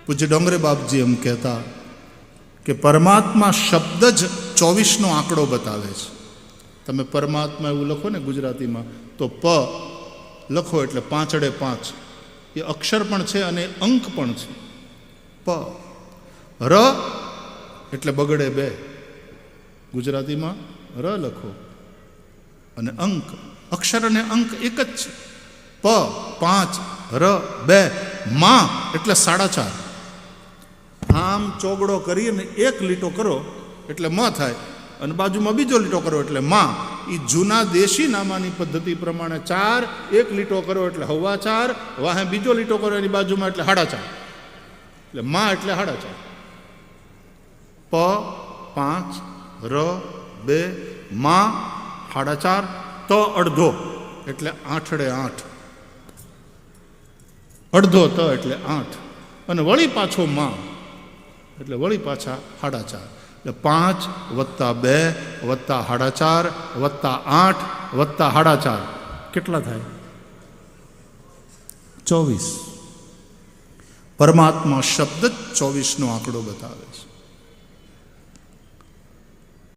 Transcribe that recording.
પૂજ્ય ડોંગરે બાપજી એમ કહેતા કે પરમાત્મા શબ્દ જ 24નો આંકડો બતાવે છે. તમે પરમાત્મા એવું લખો ને ગુજરાતીમાં તો પ લખો એટલે 5 5 એ અક્ષર પણ છે અને અંક પણ છે. પ ર એટલે બગડે 2, ગુજરાતીમાં ર લખો અને અંક, અક્ષર અને અંક એક જ છે. પ 5 ર 2 મા એટલે 4.5. આમ ચોગડો કરીને એક લીટો કરો એટલે મ થાય અને બાજુમાં બીજો લીટો કરો એટલે મા. એ જૂના દેશી નામાની પદ્ધતિ પ્રમાણે 4 એક લીટો કરો એટલે 4.25, વાહે બીજો લીટો કરો એની બાજુમાં એટલે 4.5, એટલે મા એટલે 4.5. પ 5 ર 2 મા 4.5, ત અડધો એટલે 8 અડધો ત એટલે 8 અને વળી પાછો મા એટલે વળી પાછા 4.5, એટલે 5 + 2 + 4.5 + 8 + 4.5 કેટલા થાય? 24. પરમાત્મા શબ્દ જ 24નો આંકડો બતાવે છે.